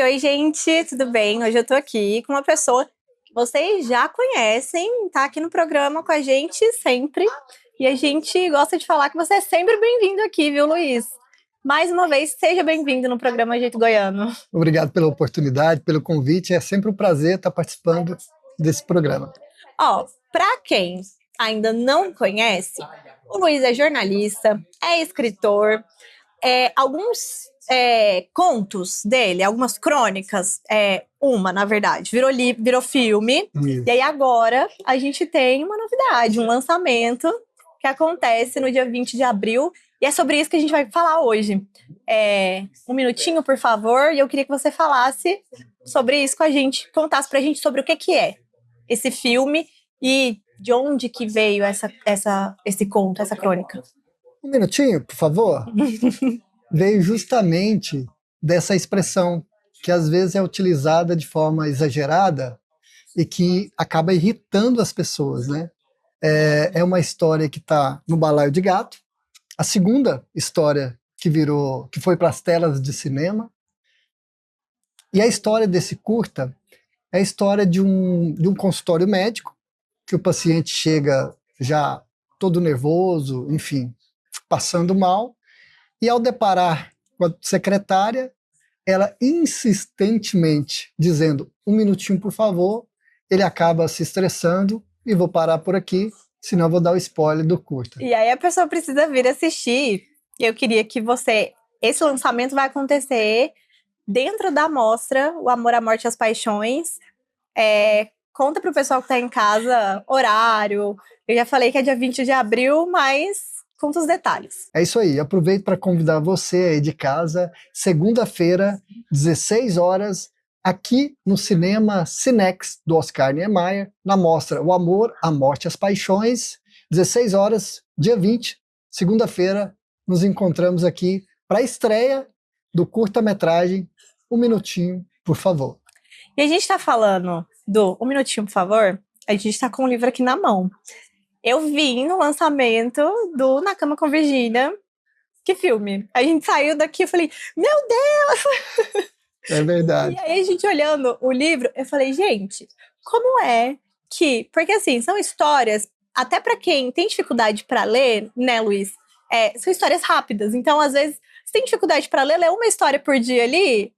Oi, gente, tudo bem? Hoje eu tô aqui com uma pessoa que vocês já conhecem, tá aqui no programa com a gente sempre. E a gente gosta de falar que você é sempre bem-vindo aqui, viu, Luiz? Mais uma vez, seja bem-vindo no programa Jeito Goiano. Obrigado pela oportunidade, pelo convite. É sempre um prazer estar participando desse programa. Ó, pra quem ainda não conhece, o Luiz é jornalista, é escritor, alguns contos dele, algumas crônicas, na verdade, virou filme. Isso. E aí agora a gente tem uma novidade, um lançamento que acontece no dia 20 de abril. E é sobre isso que a gente vai falar hoje. Um minutinho, por favor, e eu queria que você falasse sobre isso com a gente, contasse pra gente sobre o que é esse filme e de onde que veio esse conto, essa crônica. Um minutinho, por favor. Veio justamente dessa expressão que às vezes é utilizada de forma exagerada e que acaba irritando as pessoas, né? É uma história que está no Balaio de Gato, a segunda história que foi para as telas de cinema. E a história desse curta é a história de um consultório médico, que o paciente chega já todo nervoso, enfim, passando mal, e ao deparar com a secretária, ela insistentemente dizendo um minutinho, por favor, ele acaba se estressando e vou parar por aqui, senão eu vou dar o spoiler do curta. E aí a pessoa precisa vir assistir. Eu queria que esse lançamento vai acontecer dentro da mostra O Amor, a Morte e as Paixões. Conta pro pessoal que tá em casa horário. Eu já falei que é dia 20 de abril, mas conta os detalhes. É isso aí, aproveito para convidar você aí de casa, segunda-feira, 16 horas, aqui no cinema Cinex do Oscar Niemeyer, na mostra O Amor, a Morte e as Paixões, 16 horas, dia 20, segunda-feira, nos encontramos aqui para a estreia do curta-metragem Um Minutinho, por favor. E a gente está falando do Um Minutinho, por favor, a gente está com o livro aqui na mão. Eu vim no lançamento do Na Cama com Virgínia. Que filme? A gente saiu daqui e falei, meu Deus! É verdade. E aí a gente olhando o livro, eu falei, gente, como é que... Porque assim, são histórias, até para quem tem dificuldade para ler, né, Luiz? São histórias rápidas. Então, às vezes, se tem dificuldade para ler, lê uma história por dia ali,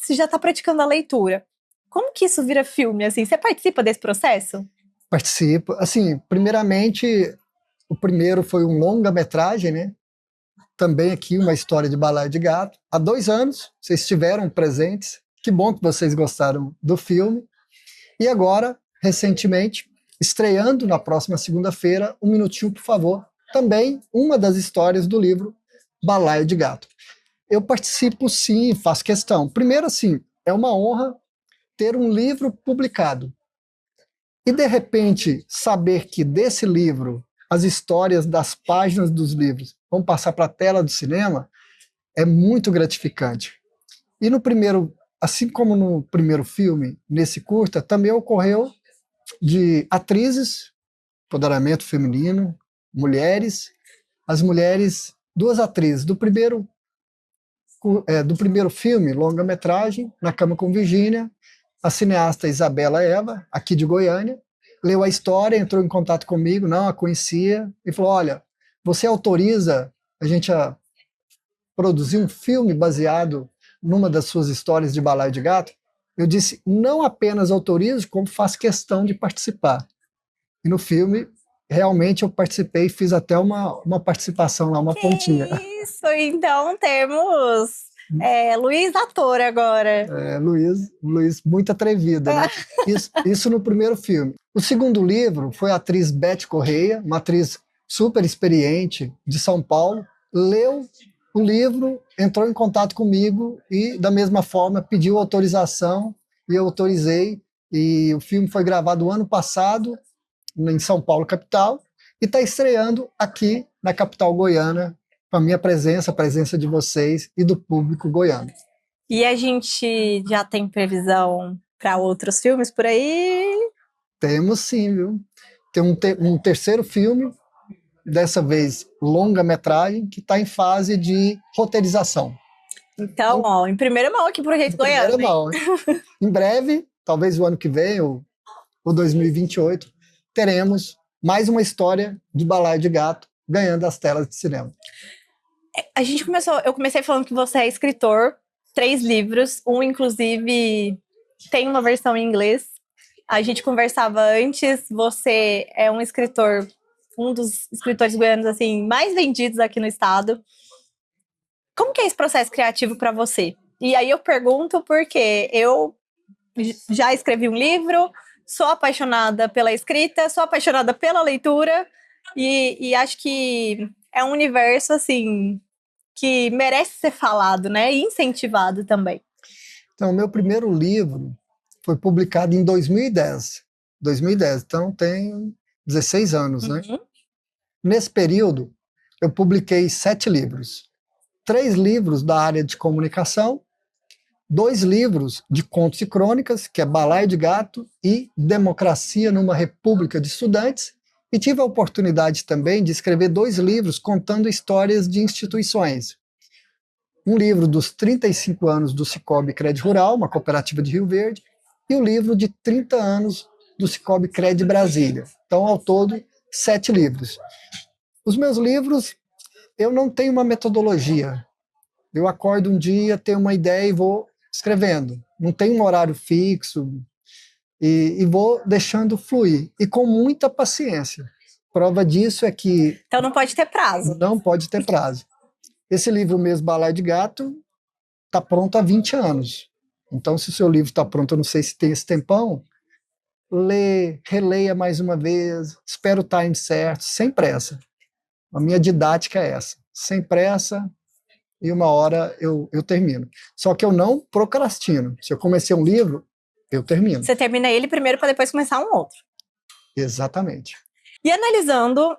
você já está praticando a leitura. Como que isso vira filme, assim? Você participa desse processo? Participo. Assim, primeiramente, o primeiro foi um longa-metragem, né? Também aqui uma história de Balaio de Gato. Há 2 anos, vocês estiveram presentes. Que bom que vocês gostaram do filme. E agora, recentemente, estreando na próxima segunda-feira, Um Minutinho, por favor. Também uma das histórias do livro Balaio de Gato. Eu participo sim, faço questão. Primeiro, assim, é uma honra ter um livro publicado. E, de repente, saber que desse livro, as histórias das páginas dos livros vão passar para a tela do cinema, é muito gratificante. E no primeiro, assim como no primeiro filme, nesse curta, também ocorreu de atrizes, empoderamento feminino, mulheres, as mulheres, 2 atrizes do primeiro filme, longa-metragem, Na Cama com Virgínia, a cineasta Isabela Eva, aqui de Goiânia, leu a história, entrou em contato comigo, não a conhecia, e falou, olha, você autoriza a gente a produzir um filme baseado numa das suas histórias de Balaio de Gato? Eu disse, não apenas autorizo, como faço questão de participar. E no filme, realmente eu participei, fiz até uma participação lá, uma pontinha. Isso, então temos Luiz ator agora. Luiz muito atrevida, né? Isso no primeiro filme. O segundo livro foi a atriz Beth Correia, uma atriz super experiente de São Paulo, leu o livro, entrou em contato comigo e, da mesma forma, pediu autorização e eu autorizei. E o filme foi gravado ano passado, em São Paulo, capital, e está estreando aqui na capital goiana, com a minha presença, a presença de vocês e do público goiano. E a gente já tem previsão para outros filmes por aí? Temos sim, viu? Tem um terceiro filme, dessa vez longa-metragem, que está em fase de roteirização. Então, ó, em primeira mão aqui pro Projeto Primeira Goiano, hein? mão. Em breve, talvez o ano que vem, ou 2028, teremos mais uma história de Balaio de Gato ganhando as telas de cinema. Eu comecei falando que você é escritor, 3 livros, um inclusive tem uma versão em inglês. A gente conversava antes, você é um escritor, um dos escritores goianos assim mais vendidos aqui no estado. Como que é esse processo criativo para você? E aí eu pergunto porque eu já escrevi um livro, sou apaixonada pela escrita, sou apaixonada pela leitura e acho que é um universo assim que merece ser falado, né? E incentivado também. Então, o meu primeiro livro foi publicado em 2010. 2010, então tem 16 anos, né? Nesse período, eu publiquei 7 livros. 3 livros da área de comunicação, 2 livros de contos e crônicas, que é Balaio de Gato e Democracia numa República de Estudantes, e tive a oportunidade também de escrever 2 livros contando histórias de instituições. Um livro dos 35 anos do Cicobi Cred Rural, uma cooperativa de Rio Verde, e o livro de 30 anos do Cicobi Cred Brasília. Então, ao todo, 7 livros. Os meus livros, eu não tenho uma metodologia. Eu acordo um dia, tenho uma ideia e vou escrevendo. Não tenho um horário fixo e vou deixando fluir. E com muita paciência. Prova disso é que... Então não pode ter prazo. Não pode ter prazo. Esse livro mesmo, Balaio de Gato, está pronto há 20 anos. Então, se o seu livro está pronto, eu não sei se tem esse tempão, lê, releia mais uma vez, espera o time certo, sem pressa. A minha didática é essa, sem pressa, e uma hora eu termino. Só que eu não procrastino. Se eu comecei um livro, eu termino. Você termina ele primeiro para depois começar um outro. Exatamente. E analisando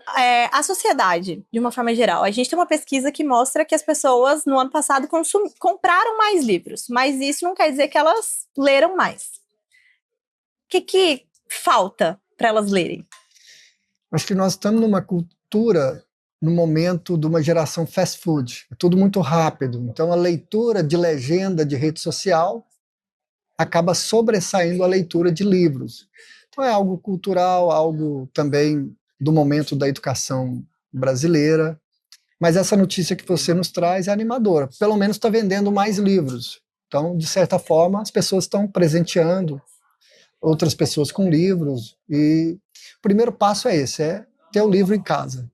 a sociedade, de uma forma geral, a gente tem uma pesquisa que mostra que as pessoas, no ano passado, compraram mais livros, mas isso não quer dizer que elas leram mais. O que falta para elas lerem? Acho que nós estamos numa cultura, no momento de uma geração fast food. É tudo muito rápido. Então, a leitura de legenda de rede social acaba sobressaindo a leitura de livros. Então, é algo cultural, algo também do momento da educação brasileira. Mas essa notícia que você nos traz é animadora. Pelo menos está vendendo mais livros. Então, de certa forma, as pessoas estão presenteando outras pessoas com livros. E o primeiro passo é esse, é ter o livro em casa.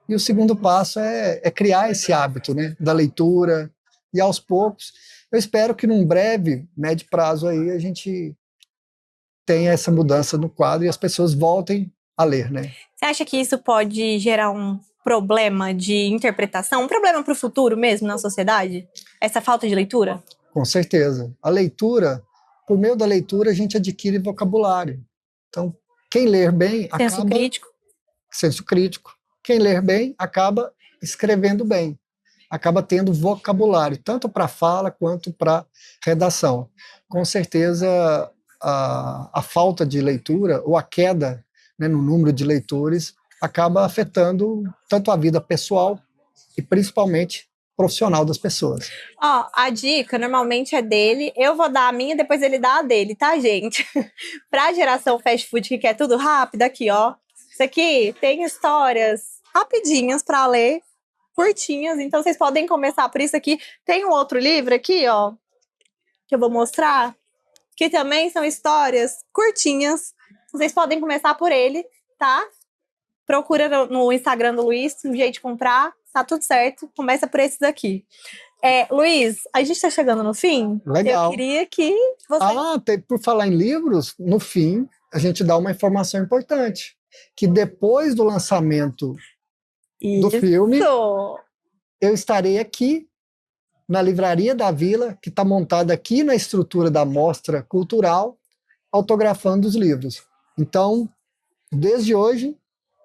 E o segundo passo é criar esse hábito, né, da leitura. E aos poucos, eu espero que num breve, médio prazo aí, a gente tenha essa mudança no quadro e as pessoas voltem a ler, né? Você acha que isso pode gerar um problema de interpretação, um problema para o futuro mesmo na sociedade? Essa falta de leitura? Com certeza. A leitura, por meio da leitura, a gente adquire vocabulário. Então, quem ler bem acaba... Senso crítico. Senso crítico. Quem ler bem acaba escrevendo bem. Acaba tendo vocabulário, tanto para fala quanto para redação. Com certeza, a falta de leitura, ou a queda, né, no número de leitores, acaba afetando tanto a vida pessoal e principalmente profissional das pessoas. Ó, a dica normalmente é dele, eu vou dar a minha, depois ele dá a dele, tá, gente? Pra geração fast food que quer tudo rápido, aqui, ó. Isso aqui tem histórias rapidinhas pra ler, curtinhas, então vocês podem começar por isso aqui. Tem um outro livro aqui, ó, que eu vou mostrar, que também são histórias curtinhas. Vocês podem começar por ele, tá? Procura no Instagram do Luiz, um jeito de comprar, tá tudo certo. Começa por esses aqui. Luiz, a gente tá chegando no fim. Legal. Eu queria que você... Por falar em livros, no fim, a gente dá uma informação importante, que depois do lançamento do filme, eu estarei aqui na Livraria da Vila, que está montada aqui na estrutura da Mostra Cultural, autografando os livros. Então, desde hoje,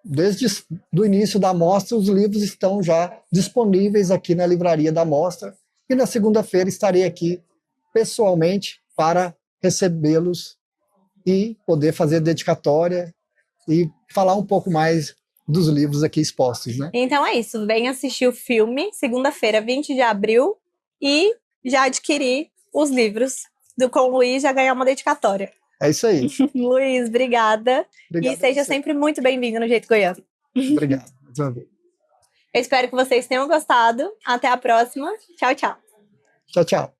desde o início da mostra, os livros estão já disponíveis aqui na Livraria da Mostra, e na segunda-feira estarei aqui pessoalmente para recebê-los e poder fazer dedicatória e falar um pouco mais dos livros aqui expostos, né? Então é isso, vem assistir o filme, segunda-feira, 20 de abril, e já adquirir os livros do Com o Luiz, já ganhar uma dedicatória. É isso aí. Luiz, obrigada. Obrigado E seja sempre muito bem-vindo no Jeito Goiano. Obrigado. Mais uma vez. Eu espero que vocês tenham gostado. Até a próxima. Tchau, tchau. Tchau, tchau.